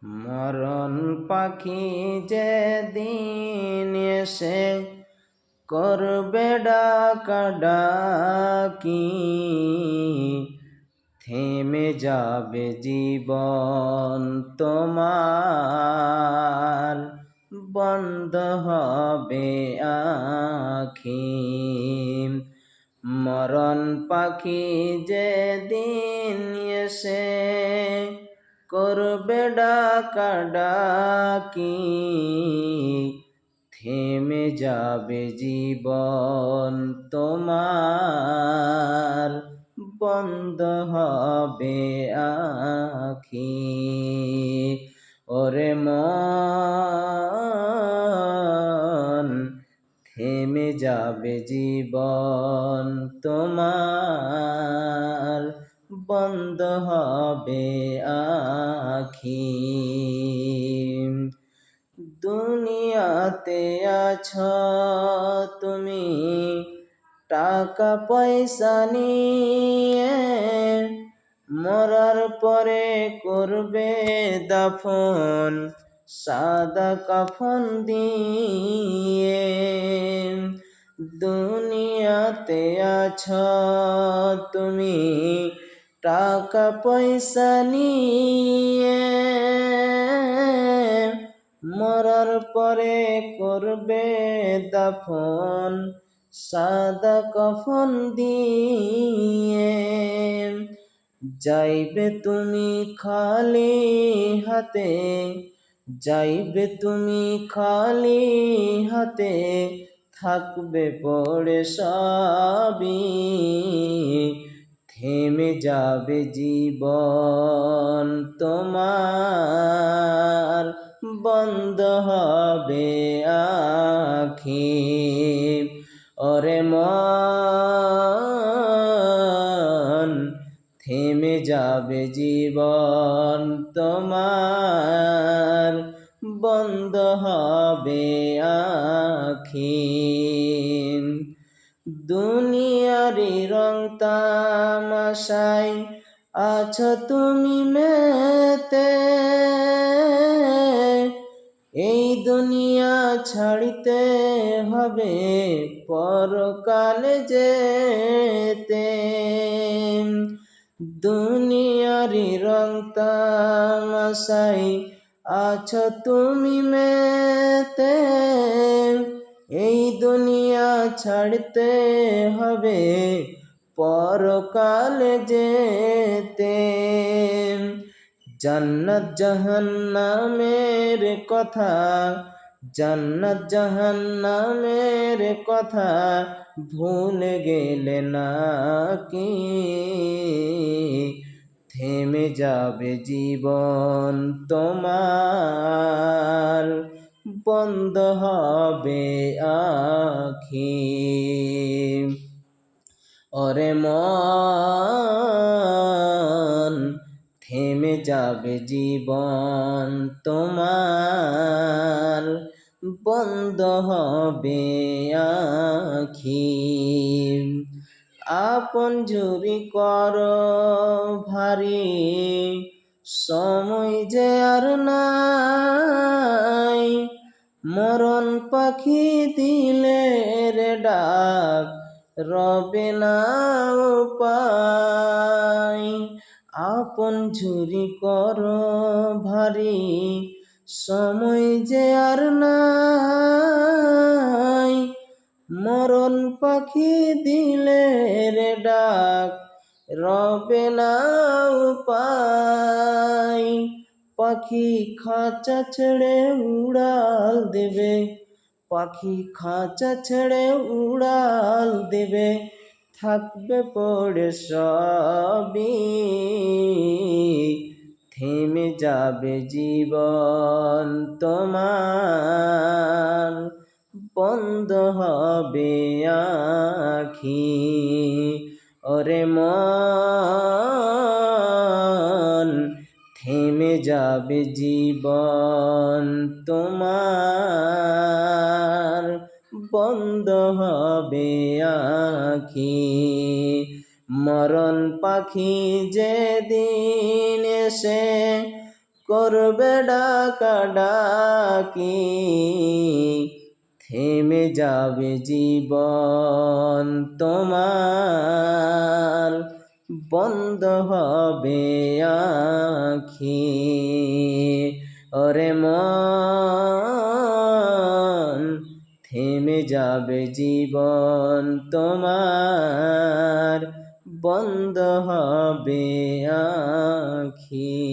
মরণ পাখি যেদিন এসে করবে ডাকাডাকি, থেমে যাবে জীবন তোমার, বন্ধ হবে আখি। মরণ পাখি যেদিন এসে করবে ডাকাডাকি, থেমে যাবে জীবন তোমার, বন্ধ হবে আখি। ওরে মন, থেমে যাবে জীবন তোমার, বন্ধ হবে আখি। দুনিয়াতে আছো তুমি টাকা পয়সা নিয়ে, মরার পরে করবে দাফন সাদা কাফন দিয়ে। দুনিয়াতে আছো তুমি টাকা পয়সা নিয়ে, মরার পরে করবে দাফন সাদা কাফন দিয়ে। যাইবে তুমি খালি হাতে, যাইবে তুমি খালি হাতে, থাকবে পড়ে সবই, থেমে যাবে জীবন তোমার, বন্ধ হবে আখি। ওরে মন, থেমে যাবে জীবন তোমার, বন্ধ হবে আখি। দুনিয়ারি রং তামাশায় আছো তুমি মেতে, এই দুনিয়া ছাড়িতে হবে পরকালে যেতে। দুনিয়ারি রং তামাশায় আছো তুমি মেতে, এই দুনিয়া ছাড়তে হবে পরকালে যেতে। জান্নাত জাহান্নামের কথা, জান্নাত জাহান্নামের কথা ভুলে গেলে নাকি, থেমে যাবে জীবন তোমার, বন্ধ হবে আখি। ওরে মন, থেমে যাবে জীবন তোমার, বন্ধ হবে আখি। আপন ঝুরি করো ভারী, সময় যে আর নাই, মরণ পাখি দিলে রে ডাক, রবে না উপায়। আপন ঝুরি করো ভারী, সময় যে আর নাই, মরণ পাখি দিলে রে ডাক, রবে না উপায়। পাখি খাঁচা ছেড়ে উড়াল দেবে, পাখি খাঁচা ছেড়ে উড়াল দেবে, থাকবে পড়ে সবই, থেমে যাবে জীবন তোমার, বন্ধ হবে আখি। ওরে মন, থেমে যাবে জীবন তোমার, বন্ধ হবে আখি। মরণ পাখি যেদিন এসে করবে ডাকাডাকি, থেমে যাবে জীবন তোমার, বন্ধ হবে আখি। ওরে মন, থেমে যাবে জীবন তোমার, বন্ধ হবে আখি।